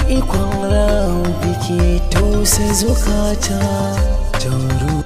ikon rabi ke tausa zukata jauro.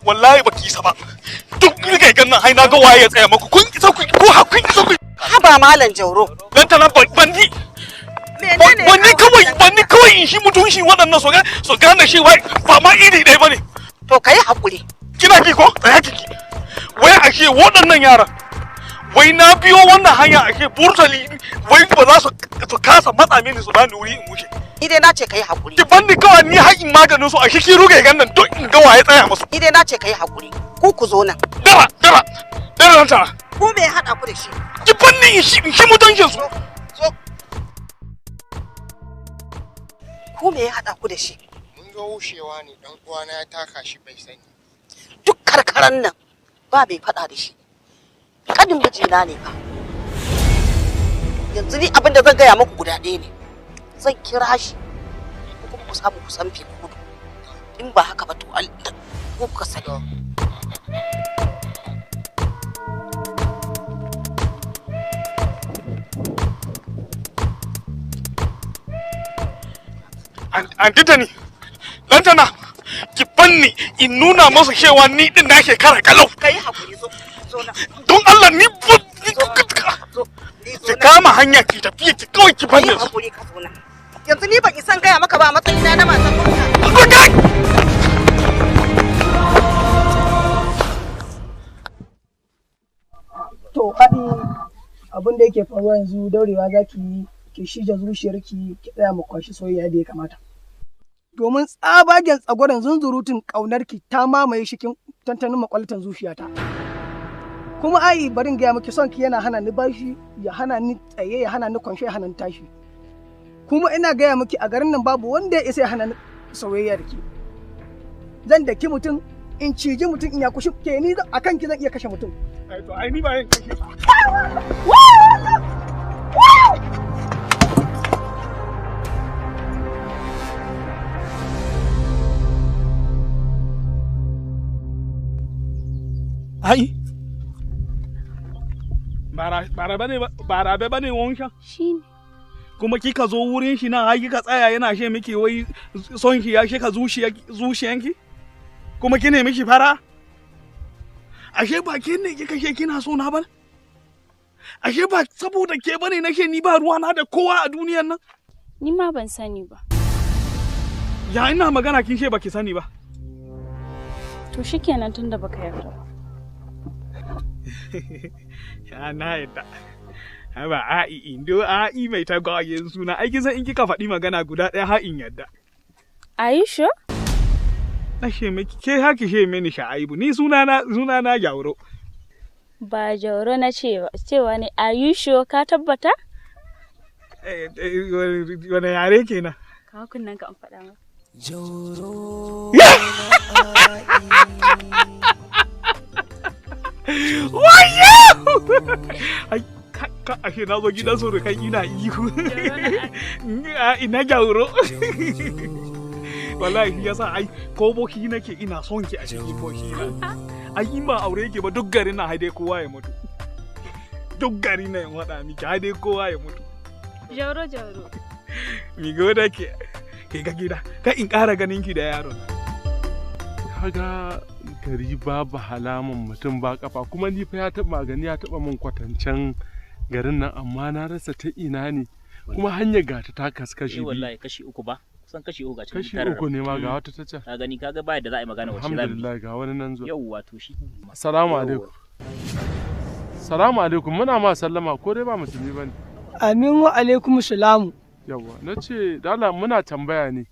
Wallahi baki isa ba. Duk rike gannan hai na ga waye ya tsaya maku. Kun isa ku ko hakun isa ku. Haba malam Jauro. Dan tana bandi. Bandi kawai in shi mutun shi waɗannan so gane shi wai ba ma iri ɗaya bane. To kai hakuri. Kina ki ko? Tsaya kiki. Wai ashe waɗannan yara. Wai na biyo wannan hanya ashe burtali wai ba za su kasa matsa mini su bani wuri in wuce. Ni dai na ce kai hakuri. Ki bandi kawai ni haƙin maganin su a shi ki ruge gannan duk in ga waye tsaya musu. Ni dai na ce kai hakuri. Ku zo nan. Dara nan tara. Ku me ya hada ku da shi? Ki bandi in shi mutuncin su. So. Ku me ya hada ku da shi? Mun ga wushewa ne dan uwana ya taka shi bai sani. Duk karkaran nan ba bai fada da shi. Kadin mijina ne fa. Yanzu ni abin da zan gaya muku guda ɗaya ne. Zan kira shi kuma ku samu ku san kudu. In ba haka ba to ku ka sani. Antitani, lantana, ki banni in nuna masa cewa ni din na shekara kalau. Kai hakuri zo na. Don Allah ni ki kama hanya ki tafiya ki kawai ki banni. Kai hakuri ka zo na. Yanzu ni ban isan gaya maka ba matsayina na matan gwamnati. Kai! To haɗi abin da yake faruwa yanzu daurewa za ki yi ki shija zuciyarki ki tsaya mu kwashi soyayya da ya kamata. Domin tsabagen tsagwaron zunzurutun ƙaunarki ta mamaye shikin tantanin makwalatan zuciyata. Kuma ai barin gaya miki son ki yana hana ni bashi, ya hana ni tsaye, ya hana ni kwanshe, ya hana ni tashi. Kuma ina gaya miki a garin nan babu wanda ya isa ya hana ni soyayya da ki. Zan daki mutum, in ciji mutum, in ya kushi ke ni a kanki zan iya kashe mutum. Ai to ai ni ba yin kashe ba. Ai Barabe bane wanka? Shine. Kuma kika zo wurin shi nan har kika tsaya yana she miki wai son ki ya sheka zuciyanki? Kuma kine miki fara? Ashe ba ke ne kika she kina so na ba? Ashe ba saboda ke bane nake ni ba ruwa na da kowa a duniyar nan? Ni ma ban sani ba. Ya ina magana kin she baki sani ba. To shikenan tunda baka yarda ba. Ya na yadda. Haba a'i indo a'i mai tagwayen suna ai kin san in kika faɗi magana guda ɗaya ha'in yadda. Are you sure? Na she miki ke haki she mini Sha'aibu ni suna na Jauro. Ba Jauro na cewa ne are you sure ka tabbata? Wane yare kenan? Ka kunnan ka an faɗa ma. Jauro. Wayo! Ai ka ashe na zo gidan surukai ina ihu. Ina Jauro. wallahi yasa ai ko boki nake ina son ki a cikin boki na. Ai in ba aure ki ba duk garin na haidai kowa ya mutu. Duk garin na in wada miki haidai kowa ya mutu. Jauro jauro. Mi goda ke ga gida ka in ƙara ganin ki da yaron. Kaga gari babu halaman mutum ba kafa kuma ni fa ya taba gani ya taba min kwatancen garin nan amma na rasa ta ina ne kuma hanyar gata ta kaskashi wallahi kashi uku ba kusan kashi uku ga cikin kashi uku ne ma ga wata ta can ka gani kaga ba da za a yi magana wace zamu alhamdulillah ga wani nan zuwa yau wato shi assalamu alaikum assalamu alaikum muna ma sallama ko dai ba musulmi bane Amin wa alaikum salamu. yawa nace da Allah muna tambaya ne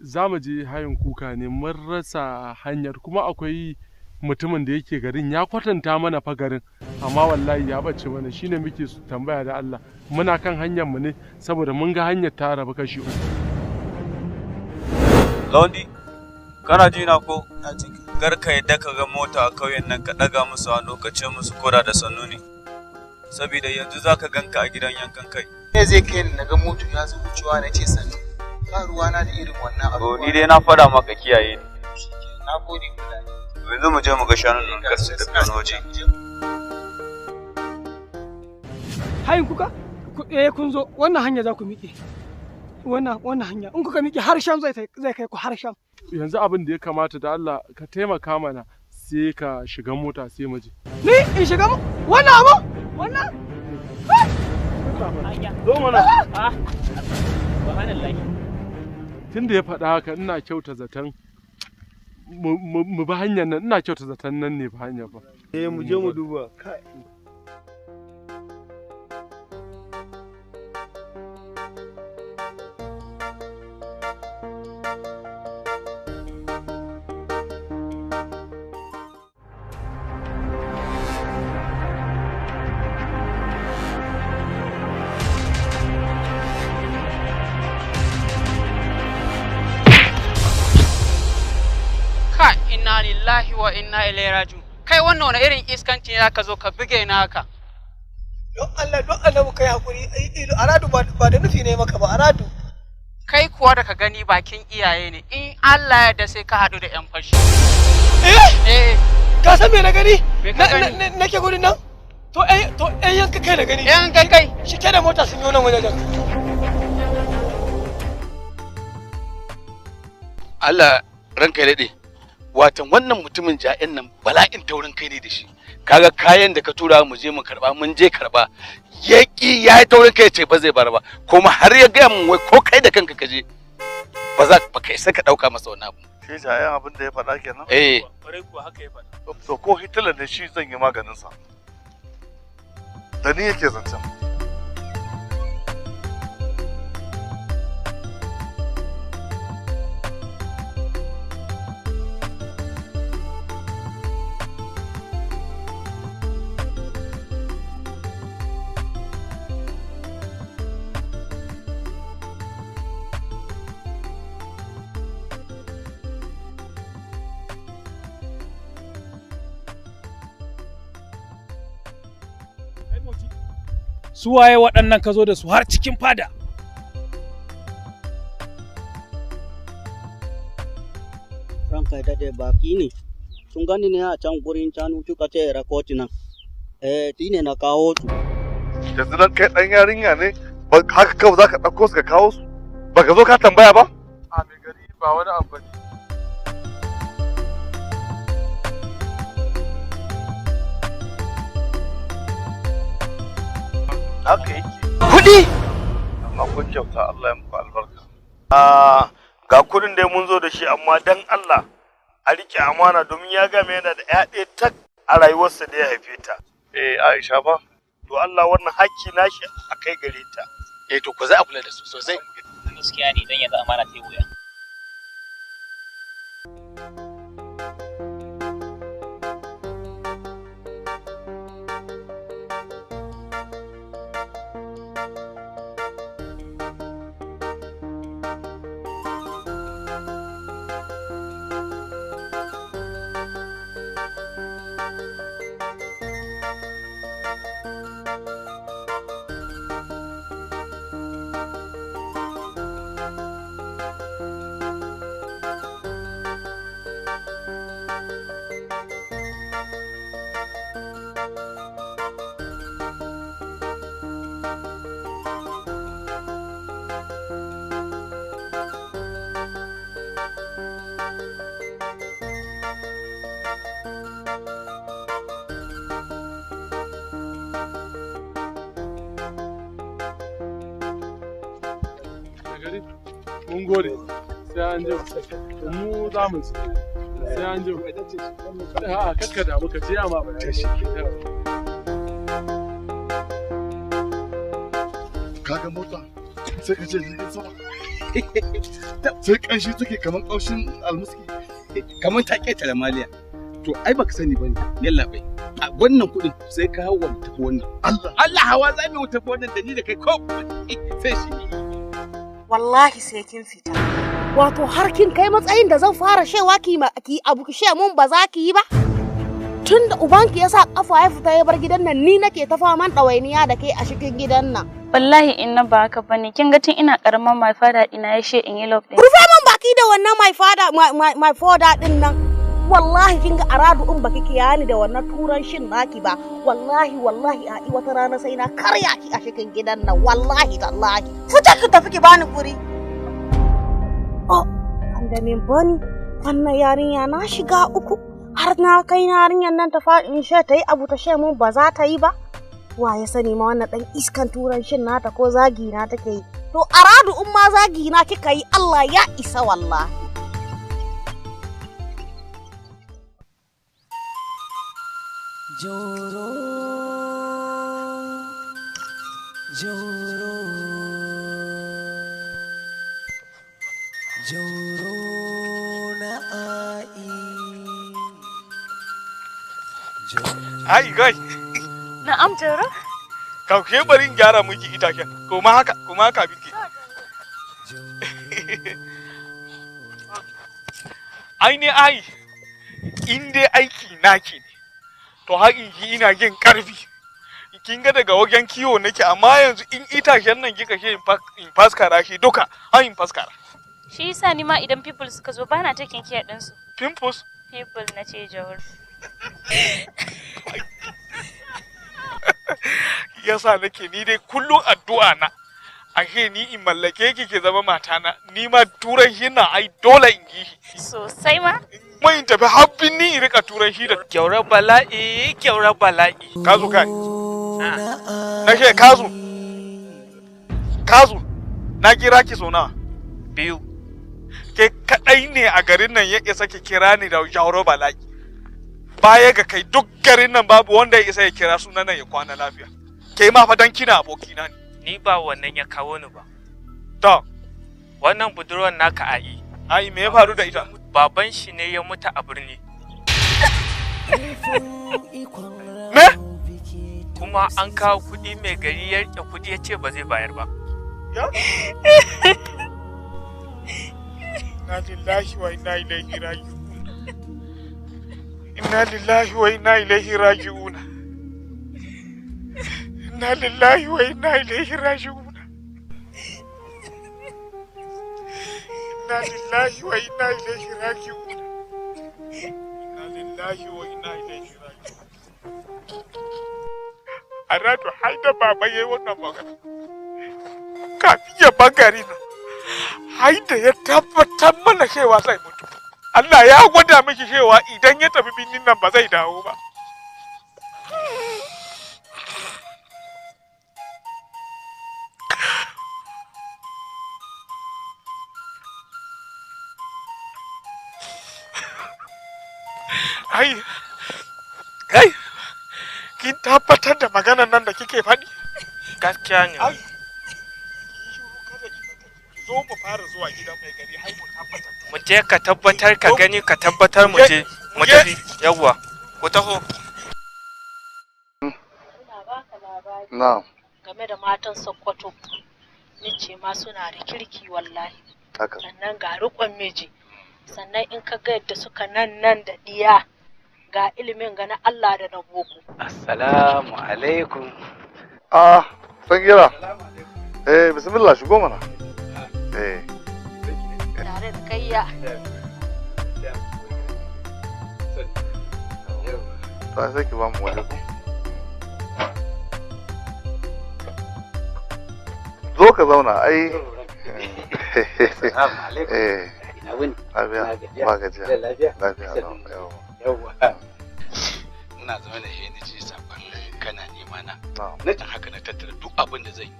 za mu je hayin kuka ne mun rasa hanyar kuma akwai mutumin da yake garin ya kwatanta mana fa garin amma wallahi ya bace mana shine muke tambaya da Allah muna kan hanyar mu ne saboda mun ga hanyar ta rabu kashi uku. Laundi kana ji na ko kar ka yadda ka ga mota a kauyen nan ka daga musu hannu ka ce musu kora da sannu ne saboda yanzu zaka ganka a gidan yankan kai Me zai kai ni na ga moto ya zo wucewa na ce sannu. Ba ruwana da irin wannan abu. ni dai na faɗa maka kiyaye ni Na gode kula. yanzu mu je mu ga shanun nan kar su tafi waje Hayin kuka? Kun zo wannan hanya za ku miƙe. Wannan hanya in kuka miƙe harshen zai kai ku harshen. Yanzu abin da ya kamata da Allah ka taimaka mana sai ka shiga mota sai mu je. Ni in shiga wannan abu? Wannan? Zo mana. subhanallahi Tunda ya faɗa haka ina kyauta zaton mu bi hanyar nan ina kyauta zaton nan ne ba hanya ba. Mu je mu duba. Inna lillahi wa inna ilaihi raji'un. Kai wannan wani irin iskanci ne ka zo ka buge ni haka? Don Allah mu kai hakuri. Aradu ba da nufi ne maka ba Aradu. Kai kuwa da ka gani bakin iyaye ne. In Allah ya da sai ka haɗu da ƴan fashi. Eh? Ka san me na gani? Me ka gani? Nake gudun nan? To ƴan yanka kai na gani. ƴan yanka kai. Shi ke da mota sun yi nan wajen. Allah ranka ya daɗe. Watan wannan mutumin ja'in nan bala'in taurin kai ne da shi. Kaga kayan da ka tura mu je mu karba mun je karba. Yaki yayi taurin kai ce ba zai bar ba. Kuma har ya ga mun wai ko kai da kanka ka je ba kai saka dauka masa wani abu. Shi ja'in abin da ya faɗa kenan? Eh. Kwarai kuwa haka ya faɗa. To ko Hitler ne shi zan yi maganin sa. Da ni yake zancen. Su waye waɗannan ka zo da su har cikin fada? Ranka ya daɗe baki ne. Sun gani ne a can gurin canu suka ce rakoti nan. Shi ne na kawo su. Yanzu nan kai ɗan yarinya ne haka kawai za ka ɗauko su ka kawo su? Ba ka zo ka tambaya ba? A mai gari ba wani abu ne. Haka yake. Kuɗi? Amma kun kyauta Allah ya muku albarka. Ga kuɗin dai mun zo da shi amma dan Allah a rike amana domin ya game yana da ƴa ɗaya tak a rayuwarsa da ya haife ta. Aisha ba? To Allah wannan hakki nashi a kai gare ta. To ko za a kula da su sosai. Gaskiya ne dan yanzu amana ta yi wuya. mun gode sai an ji mu za mu sai an ji a kakka da muka je amma ba ta shi kaga mota sai ka ce jirgin sama sai kanshi take kamar kaushin almuski kamar ta ƙetare maliya to ai baka sani bane yalla bai a wannan kuɗin sai ka hawa tafi wannan Allah hawa za mu tafi wannan da ni da kai ko sai shi wallahi sai kin fita wato har kin kai matsayin da zan fara shewa ki abu ki she mun ba za ki yi ba tunda ubanki ya sa kafa ya fita ya bar gidan nan ni nake ta faman ɗawainiya da kai a cikin gidan nan wallahi inna ba haka bane kin ga tun ina karaman my father ina ya she in yi love din rufe man baki da wannan my father din nan wallahi kin ga aradu in baki kiyani da wannan turanshin naki ba wallahi a wata rana sai na karya ki a cikin gidan nan wallahi tallahi fita ki tafi ki bani guri oh da min bani wannan yarinya na shiga uku har na kai yarinyar nan ta faɗin she ta yi abu ta she mun ba za ta yi ba wa ya sani ma wannan dan iskan turanshin nata ko zagi na take yi to aradu in ma zagi na kika yi Allah ya isa wallahi JAURO na ai gai na'am JAURO ka ke bari in gyara miki itaken kuma haka biki ai ne ai in dai aiki naki ne to haƙiƙi ina yin ƙarfi kin ga daga wajen kiwo nake amma yanzu in itacen nan kika ce in faskara shi duka an in faskara shi yasa ni ma idan people suka zo bana taking care din su people na ce JAURO yasa nake ni dai kullum addu'a na ashe ni in mallake ki ke zama matana ni ma turan shi na ai dole in yi shi sosai ma mai in tafi habbin ni in rika turan shi da kyaura bala'i kazu kai nake kazu na kira ki so nawa biyu ke kadai ne a garin nan ya isa ki kira ni da JAURO bala'i baya ga kai duk garin nan babu wanda ya isa ya kira sunan nan ya kwana lafiya ke ma fa dan kina abokina ne ni ba wannan ya kawo ni ba to wannan budurwar naka ai me ya faru da ita baban shi ne ya mutu a birni me kuma an kawo kuɗi mai gari ya rike kuɗi ya ce ba zai bayar ba inna lillahi wa inna ilaihi raji'un inna lillahi wa inna ilaihi raji'un inna lillahi wa inna ilaihi raji'un inna lillahi wa inna ilaihi raji'un inna lillahi wa inna ilaihi raji'un aradu haida baba yayi wannan magana kafin ya bangare na haida ya tabbatar mana cewa zai mutu Allah ya gwada miki cewa idan ya tafi binnin nan ba zai dawo ba ai kin tabbatar da maganar nan da kike faɗi gaskiya ne zo mu fara zuwa gidan mai gari har mu tabbatar mu je ka tabbatar ka gani ka tabbatar mu je mu tafi yawwa ku taho na'am game da matan Sokoto nace ma suna da kirki wallahi sannan ga riƙon miji sannan in ka ga yadda suka nan da diya ga ilimin ga na Allah da na boko assalamu alaikum sangira bismillah shigo mana tare da kayya ta sai ki ba mu wani zo ka zauna ai lafiya ba gajiya lafiya yawwa ina zama da shi na ce sabon kana nema na ta haka na tattara duk abin da zan yi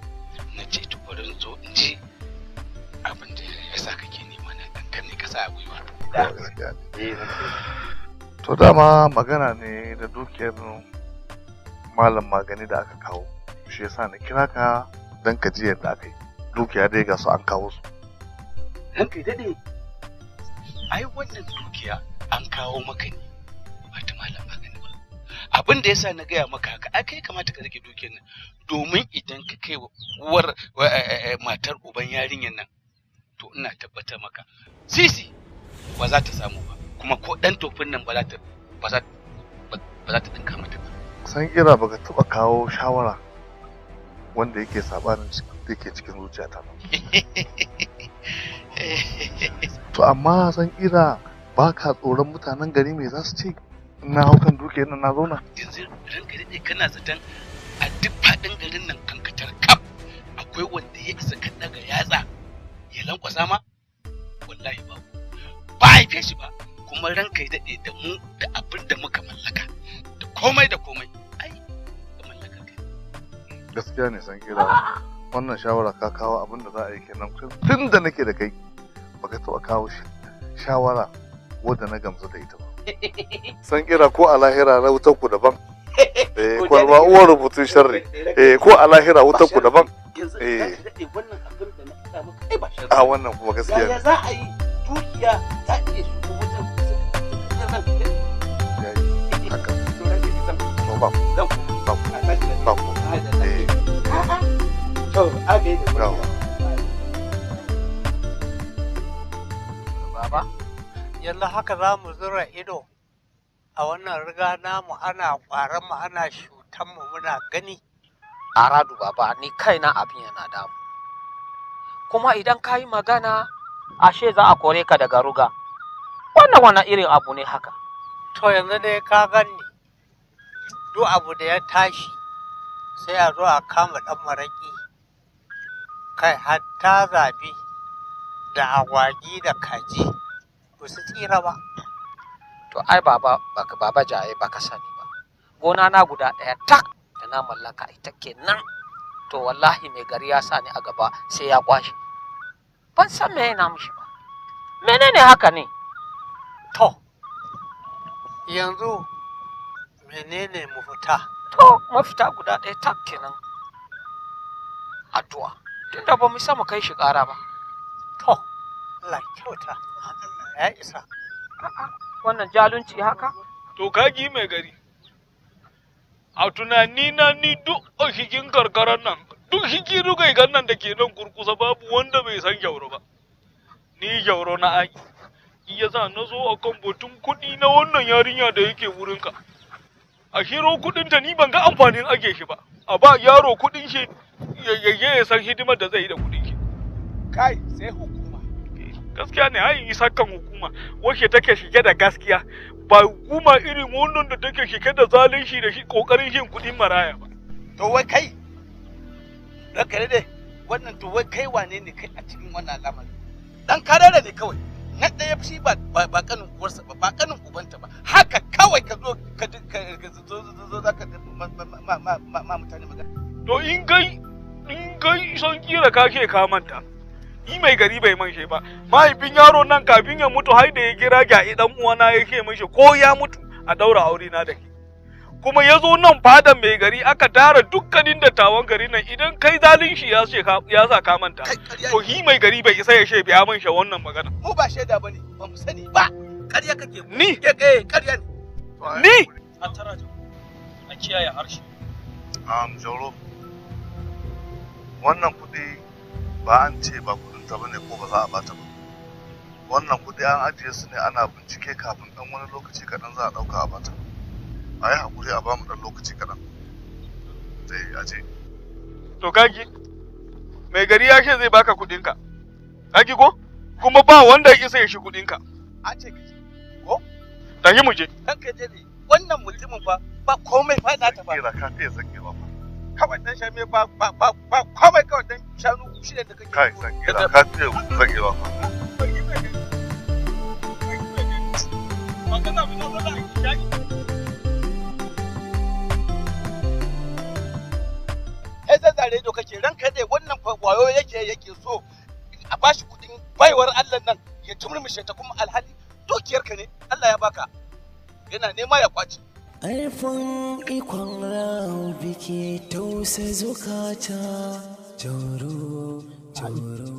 na ce tukurin zo in ci abin da ya sa kake nema na dan ne ka sa gwiwa. To dama magana ne da dukiyar malam magani da aka kawo. Shi yasa na kira ka dan ka ji yadda aka yi. Dukiya dai ga su an kawo su. Ranka dade. Ai wannan dukiya an kawo maka ne. Ba ta malam magani ba. Abin da yasa na gaya maka haka, ai kai kamata ka rike dukiyar nan. Domin idan ka kai uwar matar uban yarinyar nan, to ina tabbatar maka sisi ba za ta samu ba, kuma ko dan tofin nan ba za ta dinka mata ba. San kira baka taba kawo shawara wanda yake sabanin da ke cikin zuciyata ba. To amma san kira baka tsoron mutanen gari me za su ce na hau kan dukiyar nan na zauna? Yanzu ranka dade kana zaton a duk faɗin garin nan kankatar kaf akwai wanda ya isa kan daga yatsa ya lankwasa ma? Wallahi ba haife shi ba, kuma ranka ya daɗe da mu da abin da muka mallaka da komai ai da mallaka kai. Gaskiya ne san kira wannan shawara ka kawo abin da za a yi kenan tun da nake da kai baka taɓa kawo shawara wadda na gamsu da ita ba. San kira ko a lahira na wutar ku daban. Kwalba uwar rubutun sharri. Ko a lahira wutar ku daban. A wannan kuma gaskiya ne. Za a yi dukiya ta iya shigo wajen haka. To ba. To a ga yi da Baba, yanzu haka za mu zura ido a wannan riga namu ana ƙwaron mu ana shutan mu muna gani. Aradu baba, ni kaina abin yana damu. Kuma idan ka yi magana, ashe za a kore ka daga ruga. Wannan wani irin abu ne haka? To yanzu dai ka gani, duk abu da ya tashi sai a zo a kama ɗan maraƙi. Kai hatta zabi da agwagi da kaji ba su tsira ba. To ai baba jaye baka sani ba. Gona na guda ɗaya tak da na mallaka ita kenan. To wallahi mai gari ya sa ni a gaba sai ya kwashe. Ban san me yana mishi ba. Menene haka ne? To yanzu menene mafita? To mafita guda ɗaya tak kenan. Addu'a. Tunda ba mu samu kai shi ƙara ba. To Allah kyauta. Ya isa. Wannan jalunci haka? To kagi mai gari. A tunani na ni duk a cikin karkarar nan, duk cikin rugaigan nan da ke nan kurkusa babu wanda bai san Jauro ba. Ni Jauro na ai. Iya sa na zo a kan batun kuɗi na wannan yarinya da yake wurinka. A shiro kuɗinta ni ban ga amfanin ake shi ba. A ba yaro kuɗin shi ya san hidimar da zai yi da kuɗin shi. Kai sai hukuma. Gaskiya ne ai isa kan hukuma wacce take shige da gaskiya. Ba hukuma irin wannan da take shike da zalunci da shi kokarin yin kudin maraya ba. To wai kai, ranka dai wannan to wai kai wane ne kai a cikin wannan al'amari? Dan karara ne kawai. Na ɗaya shi ba kanin uwarsa ba kanin ubanta ba. Haka kawai ka zo zo za ka ma mutane magana. To in kai son kira ka ke ka manta. Yi mai gari bai manshe ba, mahaifin yaro nan kafin ya mutu har da ya kira ga dan uwana ya ce mishi ko ya mutu a daura aure na da ke. Kuma ya zo nan fadan mai gari aka tara dukkanin dattawan gari nan idan kai zalunci ya sa ka manta. To yi mai gari bai isa ya ce biya manshe wannan magana. Mu ba shaida bane, ba mu sani ba. Ƙarya kake. Ni? Ƙarya ne. Ni? A tara a kiyaye harshe. Jauro. Wannan kuɗi ba an ce ba kudinta bane ko ba za a bata ba. Wannan kudi an ajiye su ne ana bincike kafin dan wani lokaci kaɗan za a ɗauka a bata. A yi haƙuri a bamu ɗan lokaci kaɗan. Zai aje. To kaki, mai gari ya ce zai baka kuɗinka. Kaki ko? Kuma ba wanda ya isa ya shi kuɗinka. A ce ka ce, ko? Tahi mu je. Kanka je ne, wannan mutumin ba komai fa na ta ba. Kira ka fiye zakewa fa. Kawai dan shame ba komai kawai dan shanu shida da kake. Kai zakira ka fiye zakewa fa. Ai zazzare do kake ranka dai wannan wayo yake so a bashi baiwar Allah nan ya tumurmushe ta kuma alhali dukiyarka ne Allah ya baka yana nema ya kwace. Alfan ikon rabi ke tausa zukata jauro jauro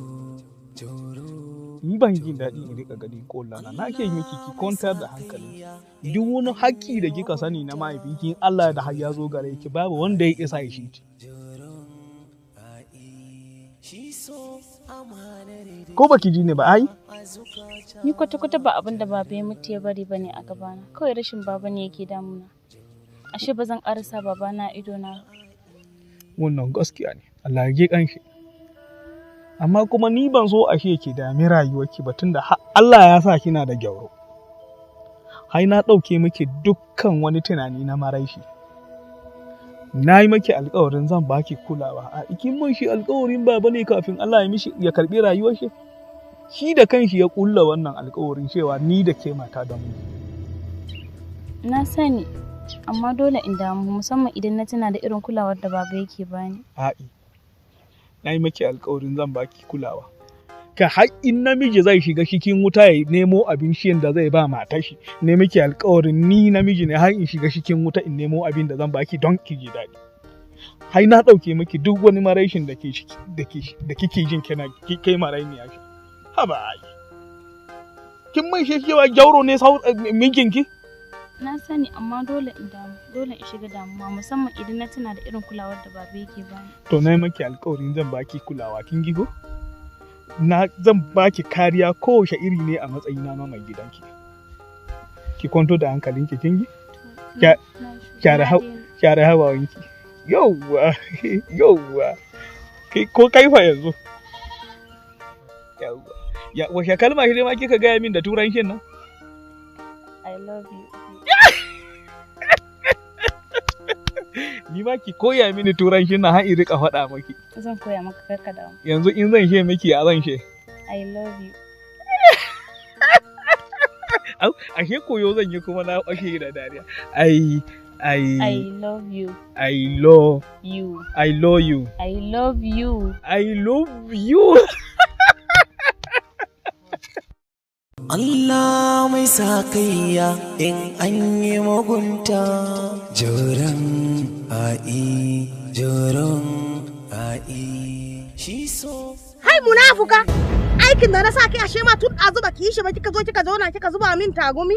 jauro. Ni ban jin daɗi in rika gani kollana na ke miki ki kwantar da hankali. Duk wani haƙƙi da kika sani na mahaifinki Allah da har ya zo gare ki babu wanda ya isa ya shi. Ko baki ji ne ba ai? Ni kwata-kwata ba abin da baba ya mutu ya bari bane a gabana. Kawai rashin baba ne yake damuna. Ashe ba zan ƙarasa babana a idona. Wannan gaskiya ne. Allah ya ji kanshi. Amma kuma ni ban so ashe ki dami rayuwarki ba tunda Allah ya sa kina da gyauro. Hai na ɗauke miki dukkan wani tunani na maraishi. Na yi maki alƙawarin zan baki kulawa. A ikin mun shi alƙawarin baba ne kafin Allah ya karɓi rayuwar shi. Shi da kanshi ya ƙulla wannan alƙawarin cewa ni da ke mata da mu. Na sani, amma dole in damu musamman idan na tuna da irin kulawar da baba yake bani. A'i. Na yi maki alƙawarin zan baki kulawa. Ka har in namiji zai shiga cikin wuta ya nemo abin shiyan da zai ba matar shi, ne miki alƙawarin ni namiji ne har in shiga cikin wuta in nemo abin da zan baki don ki ji daɗi. Hai na ɗauke miki duk wani maraishin da kike jin kina kai marainiya shi. Haba ai. Kin mai shi cewa jauro ne mijinki? Na sani amma dole in damu, dole in shiga damuwa musamman idan na tuna da irin kulawar da baba yake bani. To na yi maki alƙawarin zan baki kulawa kin gigo? Zan baki kariya kowace iri ne a matsayina na mai gidanki. Ki kwanto da hankalinki kin gi? Share hawayenki. Yauwa, yauwa. Ko kaifa yanzu? Yauwa. Ya wace kalma shi ma kika gaya min da turancin nan? I love you. Ni ma ki koya mini turancin nan har in rika faɗa maki. Zan koya maka karka da mu. Yanzu in zan she miki a zan she. I love you. Ashe koyo zan yi kuma na ashe da dariya. I love you. I love you. I love you. I love you. I love you. Allah mai sakayya in an yi mugunta joron ai joron ai shi so. Hai munafuka, aikin da na sa ki ashe ma tun azuba ki yi shi ba kika zo kika zauna kika zuba min tagumi.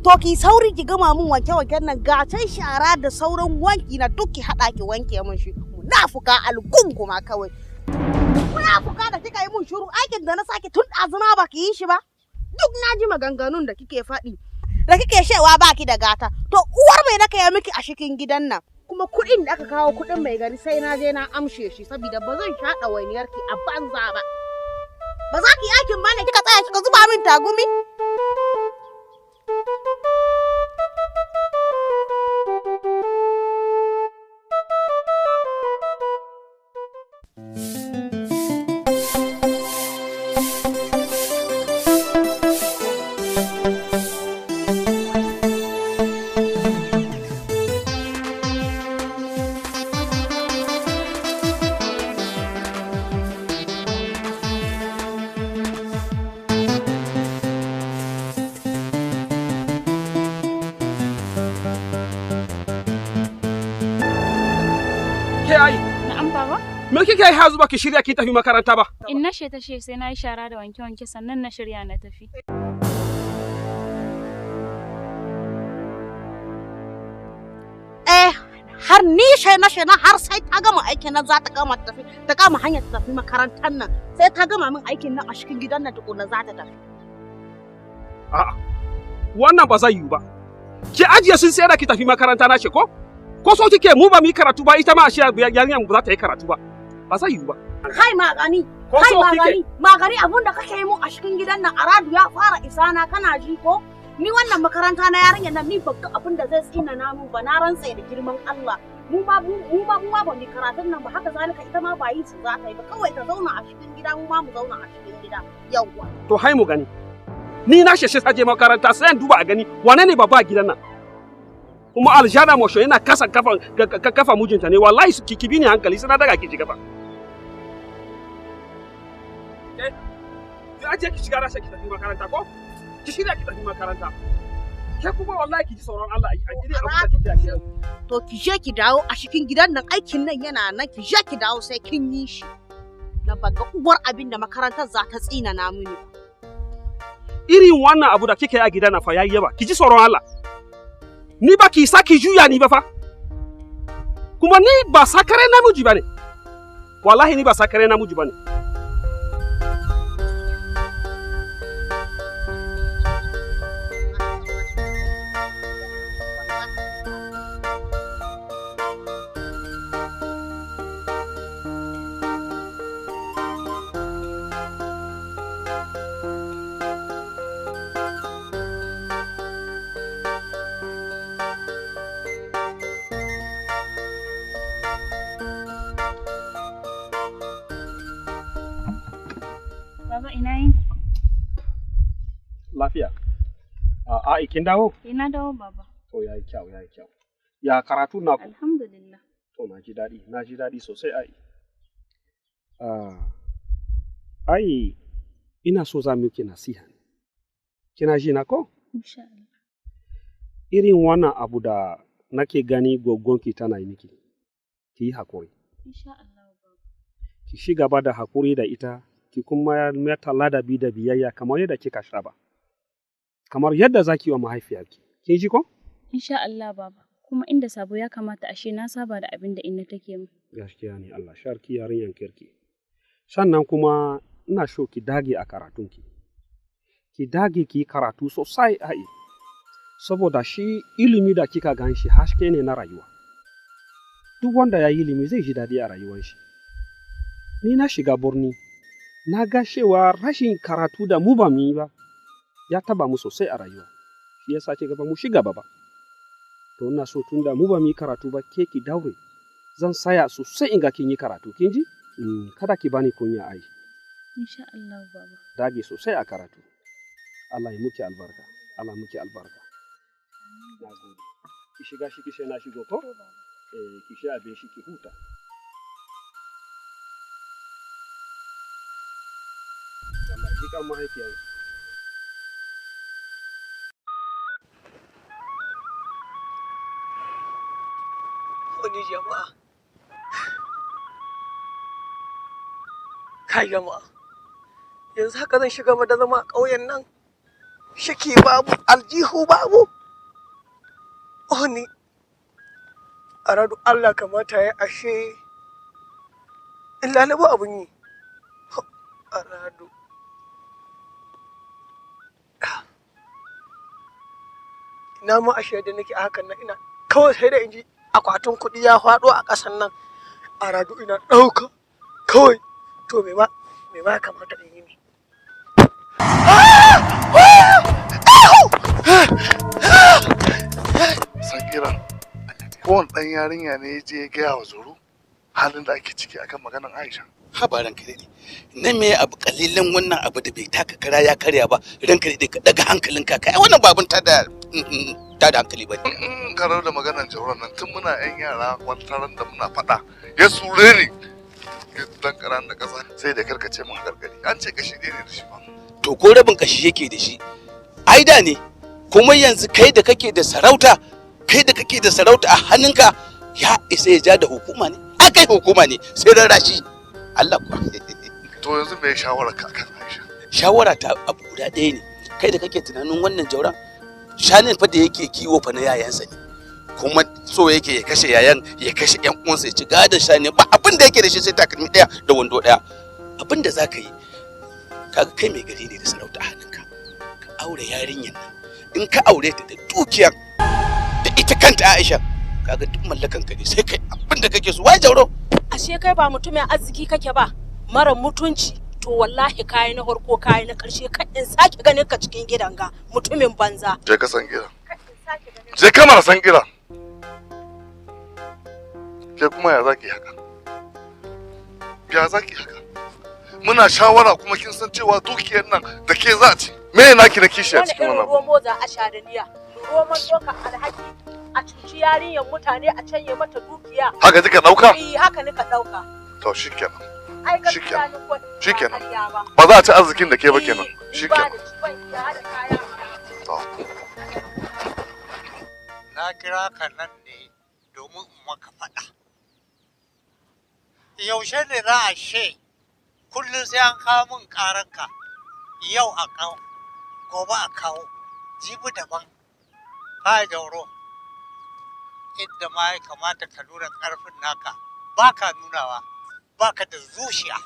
To ki sauri ki gama min wanke-wanken nan gatan shara da sauran wanki na duk ki haɗa ki wanke min shi. Munafuka algunguma kawai. Munafuka da kika yi min shiru aikin da na saki tun azuma ba ki yi shi ba. Duk na ji maganganun da kike faɗi. Da kike shewa ba ki da gata. To uwar mai naka ya miki a cikin gidan nan. Kuma kuɗin da aka kawo kuɗin mai gari sai na je na amshe shi saboda ba zan sha ɗawainiyar ki a banza ba. Ba za ki yi aikin ba ne kika tsaya kika zuba min tagumi? Me kike yi hazu baki shirya ki tafi makaranta ba? In na she sai na yi shara da wanke-wanke sannan na shirya na tafi. Har ni na har sai ta gama aikin nan za ta kama hanyar ta tafi makarantar nan sai ta gama min aikin nan a cikin gidan nan tukuna za ta tafi. A'a, wannan ba zai yiwu ba. Ki ajiye sun sai da ki tafi makaranta na ce ko? Ko so kike mu ba mu yi karatu ba ita ma a shi yarinyar mu ba za ta yi karatu ba. Ba zai yiwu ba. Kai magani, magani abun da kake yi mu a cikin gidan nan Aradu ya fara isa na kana ji ko? Ni wannan makaranta na yarinyar nan ni babban abin da zai tsina na mu ba na rantsa da girman Allah. Mu ba ba mu karatun nan ba haka zalika ita ma ba yi su za ta yi ba kawai ta zauna a cikin gida mu ma mu zauna a cikin gida. Yawwa. To hai mu gani. Ni na sheshe ta je makaranta sai an duba a gani wane ne babba a gidan nan. Kuma aljana mosho yana kasa kafa mijinta ne wallahi ki bi ni hankali sai na daga ki ji gaba. aje ki shiga rashin ki tafi makaranta ko? Ki shirya ki tafi makaranta. Ke kuma wallahi ki ji sauran Allah a gidi abu da kike a gidan. To ki je ki dawo a cikin gidan nan aikin nan yana nan ki je ki dawo sai kin yi shi. Na baga uwar abin da makarantar za ta tsina na mini. Irin wannan abu da kike yi a gidan na fa yayi yaba. Ki ji sauran Allah. Ni ba ki saki juya ni ba fa. Kuma ni ba sakare namiji bane. Wallahi ni ba sakare namiji bane. Baba ina yin? Lafiya. A kin dawo? Ina dawo baba. To yayi kyau, yayi kyau. Ya karatu na ku? Alhamdulillah. To na ji daɗi sosai ai. Ai ina so za mu yi nasiha. Kina ji na ko? Insha Allah. Irin wannan abu da nake gani gogonki tana yi miki. Ki yi hakuri. Insha Allah baba. Ki shi gaba da hakuri da ita. Ki kuma mata ladabi da biyayya kamar yadda kika saba. Kamar yadda zaki wa mahaifiyarki. Kin ji ko? Insha Allah baba. Kuma inda sabo ya kamata ashe na saba da abin da inna take mu. Gaskiya ne Allah sharki yarinyan kirki. Sannan kuma ina so ki dage a karatunki. Ki dage ki karatu sosai ai. Saboda shi ilimi da kika gan shi haske ne na rayuwa. Duk wanda ya yi ilimi zai ji daɗi a rayuwar shi. Ni na shiga birni. Na ga cewa rashin karatu da mu ba mu yi ba, ya taba mu sosai a rayuwa. Shi yasa ke gaba mu shiga ba. To ina so tun da mu ba mu yi karatu ba ke ki daure. Zan saya sosai in ga kin yi karatu, kin ji? Kada ki bani kunya ai. Insha Allah baba. Dage sosai a karatu. Allah ya muke albarka. Allah muke albarka. Na gode. Ki shiga shi kishe na shigo ko? Ki sha abin shi ki huta. Allah ji kan mahaifiyar. Wani jama'a. Kai jama'a. Yanzu haka zan shiga da zama a ƙauyen nan. Shiki babu, aljihu babu. Wani. A radu Allah kamata ya ashe. In lalaba abin yi. A radu. Ina ma ashe da nake hakan nan ina kawai sai da in ji akwatin kuɗi ya faɗo a ƙasan nan a radu ina ɗauka kawai to me ma kamata in yi ne. Sakira, kowane ɗan yarinya ne ya je ya gaya wa Zuru halin da ake ciki akan maganar Aisha. Habaran ka daɗe, na me abu kalilan wannan abu da bai taka kara ya karya ba, idan ka daɗe ka daga hankalin ka kai wannan babun ta da hankali ba ne. Karar da maganar Jauron nan tun muna 'yan yara wataran da muna faɗa ya sure ni dan karan da ƙasa sai da karkace mun gargadi an ce kashi ɗaya ne da shi ba. To ko rabin kashi yake da shi, ai da ne kuma yanzu kai da kake da sarauta a hannunka ya isa ya ja da hukuma ne, kai hukuma ne sai rarrashi. Allah kuwa. To yanzu me shawara ka kan Aisha? Shawara ta abu guda ɗaya ne. Kai da kake tunanin wannan Jauron shanin fa da yake kiwo fa na yayansa ne. Kuma so yake ya kashe yayan, ya kashe ƴan uwansa, ya ci gadon shani ba abin da yake da shi sai takalmi ɗaya da wando ɗaya. Abin da zaka yi kaga kai mai gari ne da sarauta a hannunka. Ka aure yarinyar nan. In ka aure ta da dukiyar da ita kanta Aisha kaga duk mallakan ka ne sai kai abin da kake so. Wai Jauro? Ashe kai ba mutumin arziki kake ba, mara mutunci. To wallahi kayi na farko kayi na karshe kan in sake ganin ka cikin gidan ga mutumin banza. Je ka san gira. Je ka mara san gira. Ke kuma ya zaki haka? Ya zaki haka? Muna shawara kuma kin san cewa dukiyar nan da ke za ci. Me naki na kishi a cikin wannan? Wani irin romo za a sha da niya. Roman doka alhaki a cuci yarinyar mutane a canye mata dukiya. Haka kika dauka? Eh haka nika dauka. To shikenan. ai gaskiya ni ko shikenan ba za a ci arzikin da ke ba kenan shikenan na kira ka nan ne domin in maka faɗa. Yaushe ne za a she kullum sai an kawo min ƙaranka, yau a kawo, gobe a kawo, jibi daban. Ka Jauro, inda ma ya kamata ka nuna ƙarfin naka, ba ka nunawa, ba ka da zuciya.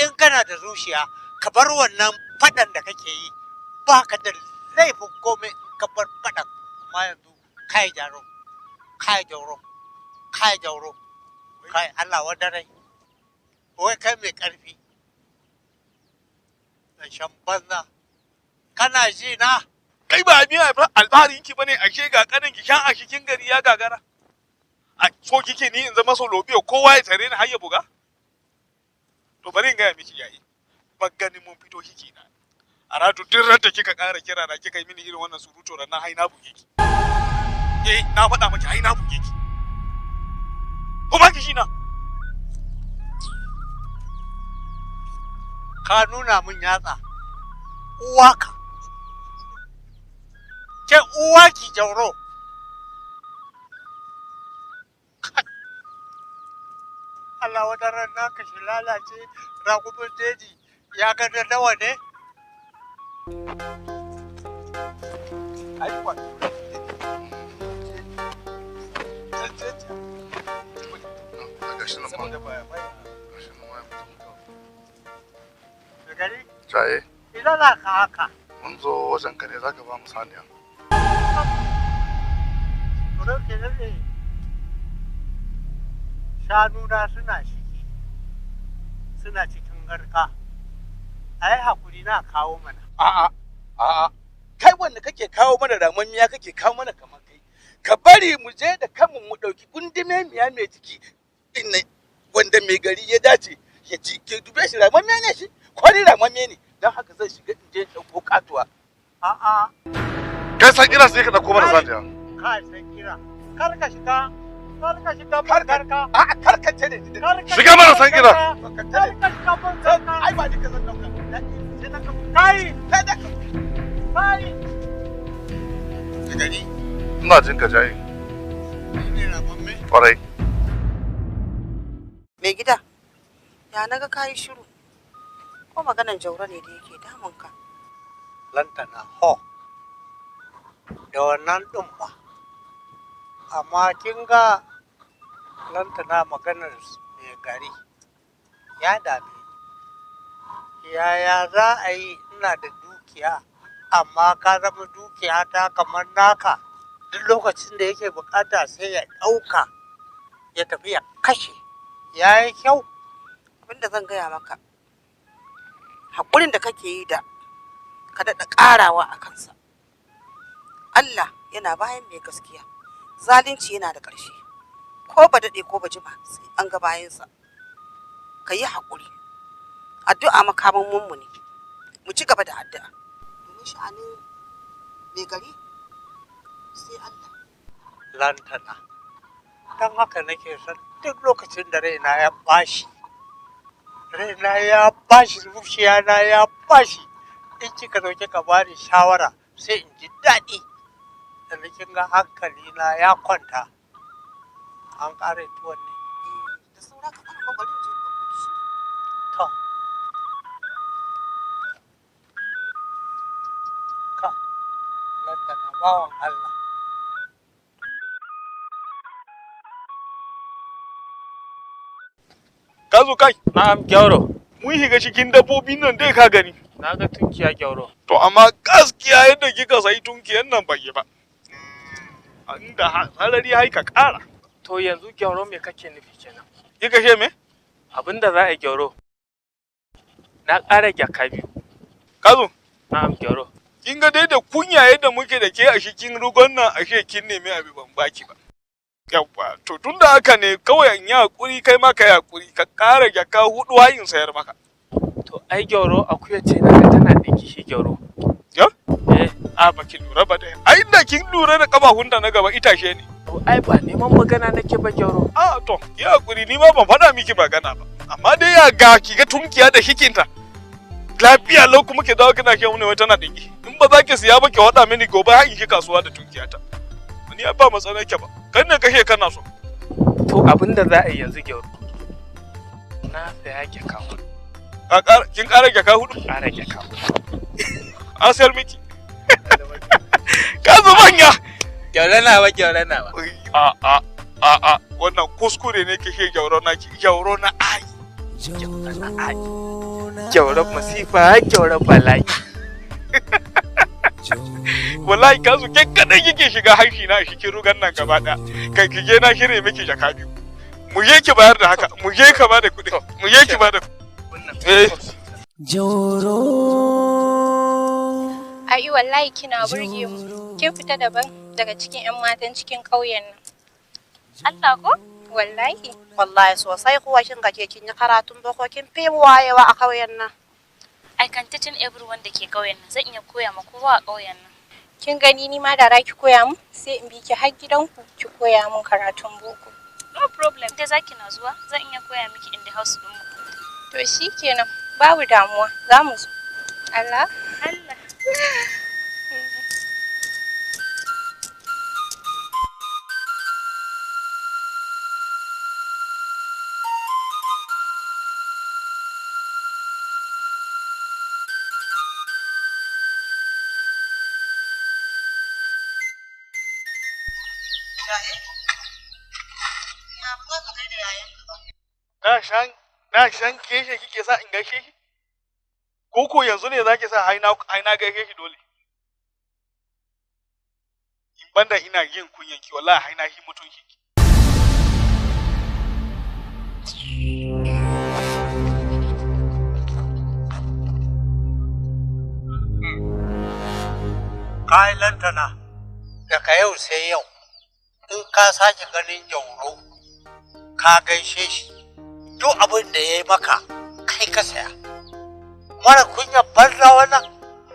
In kana da zuciya, ka bar wannan faɗan da kake yi, ba ka da laifin komai in ka bar faɗan. Amma yanzu kai Jauro, kai Jauro, kai Jauro, kai Allah wadarai, wai kai mai ƙarfi. Da shan banza, kana ji na? Kai ba abin alfaharin ki bane ashe ga kanin ki shan a cikin gari ya gagara. A so kike ni in zama so lobiyo kowa ya tare ni har ya buga? To bari in gaya miki yayi. Ba ganin mun fito kiki na. A ratu duk ranta kika ƙara kira na kika yi mini irin wannan surutu ran na hai na buge ki. Na faɗa miki hai na buge ki. Kuma ki shi na. Ka nuna min yatsa. Uwaka. Ke uwa ki Jauro. Allah wadaran naka shi lalace raƙumin jeji ya ga da nawa ne? Jaye? Ina za ka haka? Mun zo wajen ka ne za ka ba mu saniya. Shanuna suna cikin garka. A yi haƙuri na kawo mana. A'a. Kai wanda kake kawo mana ramammiya kake kawo mana kamar kai. Ka bari mu je da kanmu mu ɗauki gundume miya mai jiki. Wanda mai gari ya dace ya ci ke dube shi ramammiya ne shi. Kwari ramammiya ne. Don haka zan shiga in je ɗauko katuwa. A'a. Kai san kira sai ka ɗauko mana saniya. Kai san kira. Kar ka shiga. Kar ka shiga mun garka. A'a kar ka tare. Shiga mana san kira. Kar ka shiga mun garka. Ai ba ni ka zan ɗauka. Kai. Kai. Gari. Ina jin ka Jaye. Kwarai. Mai gida, ya naga kayi shiru. Ko maganan Jauro ne da yake damunka? Lantana ho. Da wannan ɗin ba. Amma kin ga lantana maganar mai gari ya dame ni. Yaya za a yi ina da dukiya amma ka zama dukiya ta kamar naka duk lokacin da yake bukata sai ya ɗauka ya tafi ya kashe. Ya yi kyau? Abinda zan gaya maka, haƙurin da kake yi da ka daɗa ƙarawa a kansa. Allah yana bayan mai gaskiya, zalunci yana da ƙarshe. Ko ba daɗe ko ba jima sai an ga bayansa. Ka yi haƙuri. Addu'a makamin mummu ne. Mu ci gaba da addu'a. Domin sha'anin mai gari sai Allah. Lantana. Don haka nake son duk lokacin da raina ya bashi. Raina ya bashi, zuciyana ya bashi. In kika zo kika bani shawara sai in ji daɗi. Da kin ga hankalina ya kwanta. An ƙara tuwon ne. Da saura ka ɗan bari in je ka kuɗi shi. To. Ka. Lantana bawan Allah. Ka zo kai? Na'am Jauro. Mun shiga cikin dabbobin nan dai ka gani. Na ga tunkiya Jauro. To amma gaskiya yadda kika sayi tunkiyan nan bai yi ba. Inda sarari hai ka ƙara. To yanzu Jauro me kake nufi kenan? Kika ce me? Abinda za a yi Jauro. Na ƙara jaka biyu. Ka zo? Na'am Jauro. Kin ga dai da kunya yadda muke da ke a cikin rugon nan ashe kin nemi abi ban baki ba. Yawwa, to tun da haka ne kawai in yi haƙuri kai ma ka yi haƙuri ka ƙara jaka 4 hayin sayar maka. To ai Jauro akuya ce na tana da kishi Jauro. Ya? A baki lura ba dai. Ai da kin lura da kabahunta na gaba itace ne. Ai ba neman magana nake ba Jauro. A to, ya hakuri ni ma ban faɗa miki magana ba. Amma dai ya ga ki ga tunkiya da hikinta. Lafiya lau kuma ki dawo kina ke mun wai tana dinki. In ba za ki siya ba ki wada mini gobe har in ki kasuwa da tunkiyata. Ni ba matsala ke ba. Kan ne kashe kana so. To abinda za a yi yanzu Jauro. Na saya ki kawo. Kin ƙara gyaka hudu? Ƙara gyaka hudu. An sayar miki. Ka zo manya. Gyauro na ba. A wannan kuskure ne kike gyauro na ki gyauro na ai. Gyauro masifa, gyauro bala'i. Wallahi ka zo kin kadai kike shiga hanshi na shi ki rugan nan gaba daya. Kai kije na shirye miki jaka biyu. Mu je ki bayar da haka, mu je ka bada kuɗi. Mu je ki bada Jauro. Ai wallahi kina burge mu. Kin fita daban daga cikin 'yan matan cikin ƙauyen nan. Allah ko? Wallahi. Wallahi sosai kuwa kin ga kin yi karatun boko kin fi wayewa a ƙauyen nan. I can teach everyone da ke ƙauyen nan. Zan iya koya ma kowa a ƙauyen nan. Kin gani ni ma da ra ki koya mu sai in bi ki har gidanku ki koya mun karatun boko. No problem. Da zaki na zuwa zan iya koya miki in the house din mu. To shikenan babu damuwa za mu zo. Allah. Allah. Na shan keshe kike sa in gaishe shi? Ko yanzu ne zaki sa haina gaishe shi dole? In banda ina yin kunyan ki wallahi haina shi mutun shi. Kai lantana daga yau sai yau in ka sake ganin Jauro ka gaishe shi duk abin da ya yi maka kai ka saya. Mara kunya banza wannan.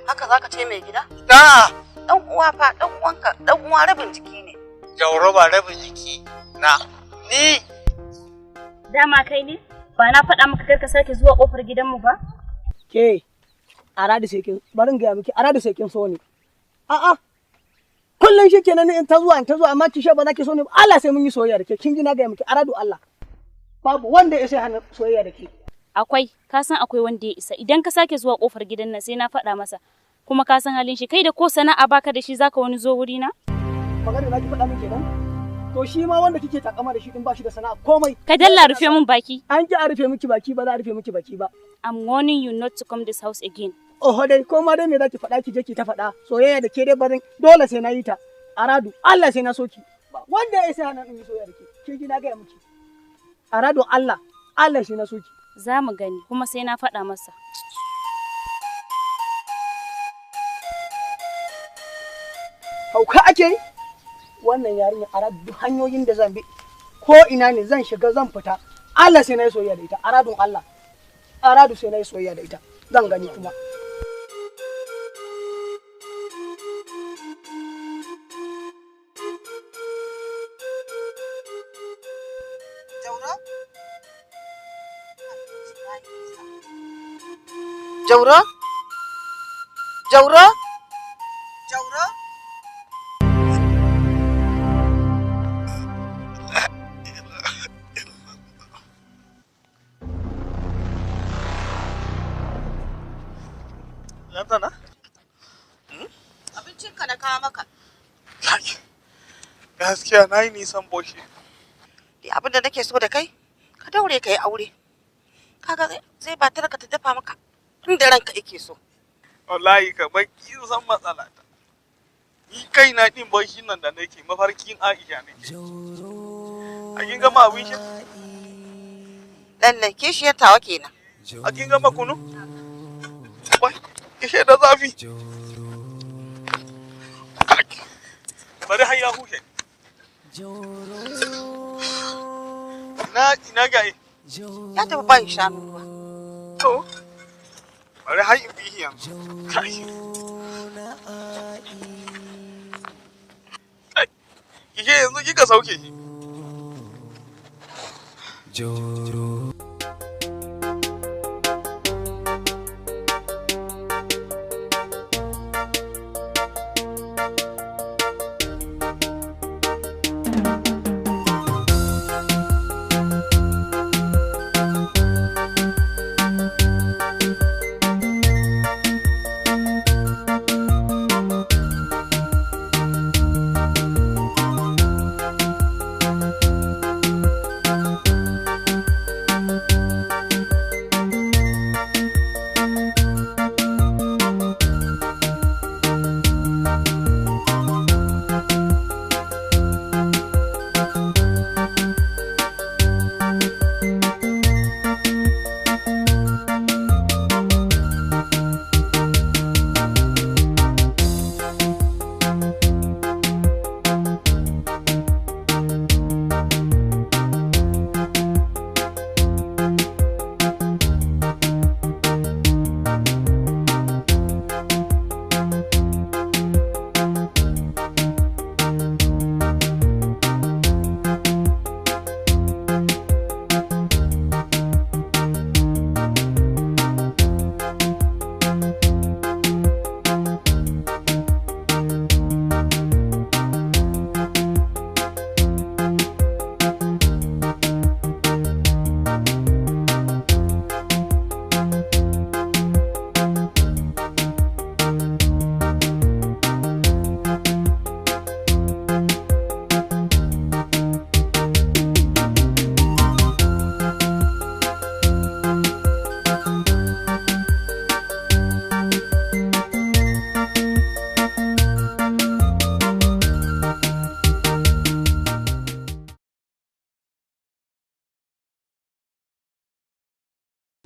Haka zaka ce mai gida? Da. Dan uwa fa dan uwanka dan uwa rabin jiki ne. Jauro ba rabin jiki na. Ni. Dama kai ne? Ba na faɗa maka karka sake zuwa ƙofar gidanmu ba? Ke, aradu sai kin barin ga miki aradu sai kin so ne. A'a. Kullun shi kenan in ta zuwa amma ki sha ba za ki so ne. Allah sai mun yi soyayya da ke. Kin ji na ga miki aradu Allah. Babu wanda ya sai hana soyayya da ke. Akwai, ka san akwai wanda ya isa. Idan ka sake zuwa kofar gidan nan sai na faɗa masa. Kuma ka san halin shi, kai da ko sana'a baka da shi zaka wani zo wuri na? Magana da ki faɗa min kenan. To shi ma wanda kike takama da shi din ba shi da sana'a komai. Ka dalla rufe min baki. An ki a rufe miki baki ba za a rufe miki baki ba. I'm warning you not to come this house again. Oho dai ko ma dai me zaki faɗa ki je ki ta faɗa. Soyayya da ke dai bazan dole sai na yi ta. Aradu Allah sai na soki. Wanda ya sai hana in yi soyayya da ke. Kin ji na ga miki. Aradu Allah shi na soki. Za mu gani kuma sai na faɗa masa. Hauka ake yi? Wannan yarinya Aradu duk hanyoyin da zan bi ko ina ne zan shiga zan fita. Allah sai na yi soyayya da ita. Aradun Allah. Aradu sai na yi soyayya da ita. Zan gani kuma. Jauro? Jauro? Jauro? Lantana? Abincinka na kawo maka. Gaskiya na yi nisan boshi. Abin da nake so da kai, ka daure ka yi aure. Kaga zai ba ka ta dafa maka inda ranka yake so. Wallahi ka bar kin san matsala ta. Ni kaina din boshi nan da nake mafarkin Aisha nake. A kin gama abin shi? Lalle kishiyar tawa kenan. A kin gama kunu? Wai, kishe da zafi. Bari har ya hushe. Ina gaye. Ya tafi bayin shanu ruwa. To, bari har in bihi yanzu. yanzu kika sauke shi. Jauro